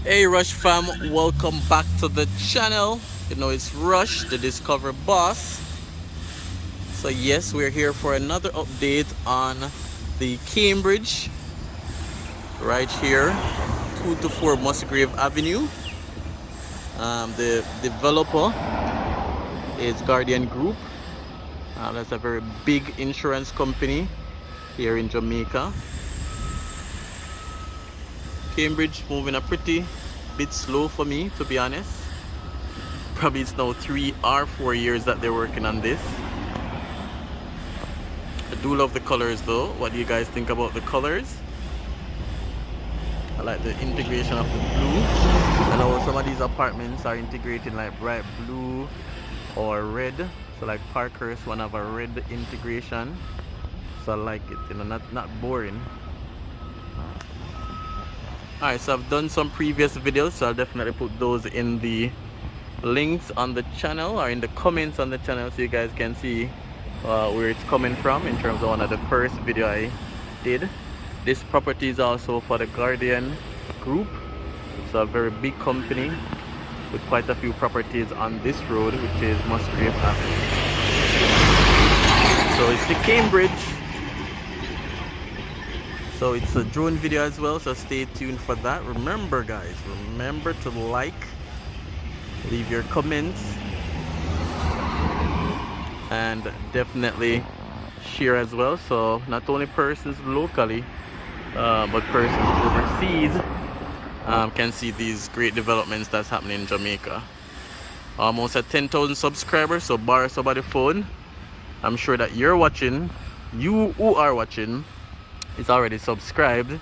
Hey Rush fam, welcome back to the channel. You know it's Rush, the Discover Boss. So yes, we're here for another update on the Cambridge, right here, 224 Musgrave Avenue. The developer is Guardian Group. That's a very big insurance company here in Jamaica. Cambridge moving a pretty bit slow for me, to be honest. Probably it's now 3 or 4 years that they're working on this. I do love the colors though. What do you guys think about the colors? I like the integration of the blue. I know some of these apartments are integrating like bright blue or red. So like Parker's one have a red integration. So I like it, you know, not boring. Alright, so I've done some previous videos, so I'll definitely put those in the links on the channel or in the comments on the channel so you guys can see where it's coming from in terms of one of the first video I did. This property is also for the Guardian Group. It's a very big company with quite a few properties on this road, which is Musgrave Avenue. So it's the Cambridge. So it's a drone video as well, so stay tuned for that. Remember guys, remember to like, leave your comments, and definitely share as well, so not only persons locally but persons overseas can see these great developments that's happening in Jamaica. Almost at 10,000 subscribers, so borrow somebody's phone. I'm sure that you're watching, you who are watching is already subscribed,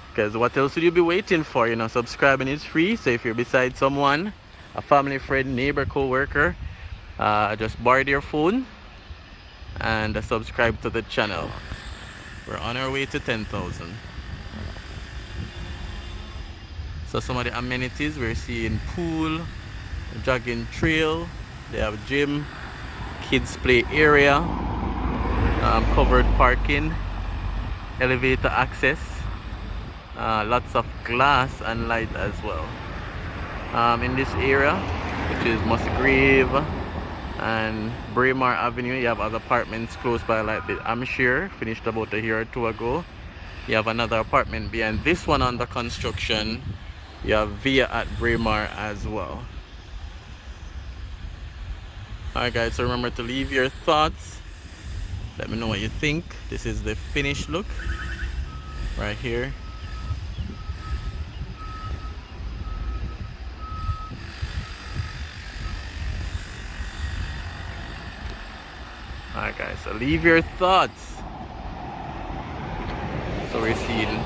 because what else would you be waiting for? You know, subscribing is free. So if you're beside someone, a family, friend, neighbor, co-worker, just borrow your phone and subscribe to the channel. We're on our way to 10,000. So some of the amenities, we're seeing pool, jogging trail, they have gym, kids play area, covered parking, elevator access, lots of glass and light as well. In this area, which is Musgrave and Raymore Avenue, you have other apartments close by, like the Hampshire, finished about a year or two ago. You have another apartment behind this one under construction. You have Via at Raymore as well. Alright guys, so remember to leave your thoughts. Let me know what you think. This is the finished look right here. Alright guys, so leave your thoughts. So we're seeing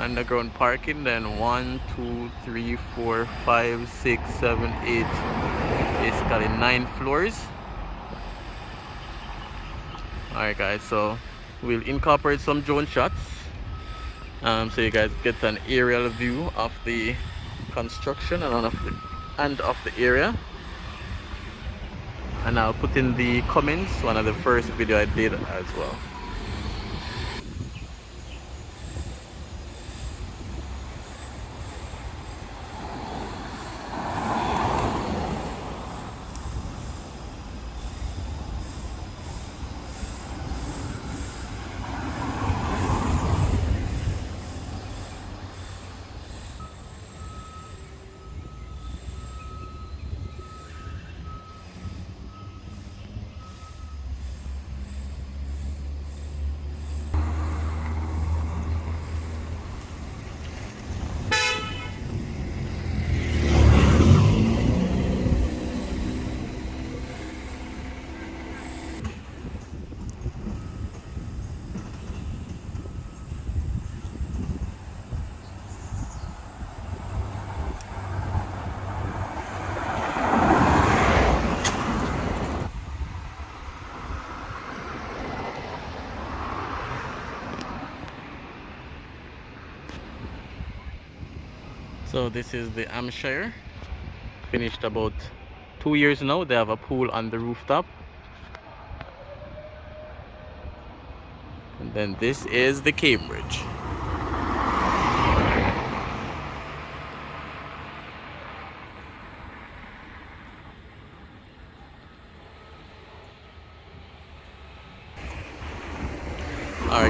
underground parking, then 1, 2, 3, 4, 5, 6, 7, 8, basically 9 floors. Alright guys, so we'll incorporate some drone shots so you guys get an aerial view of the construction and of the area. And I'll put in the comments one of the first video I did as well. So this is the Hampshire, finished about 2 years now. They have a pool on the rooftop. And then this is the Cambridge.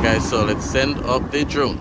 guys, so let's send up the drone.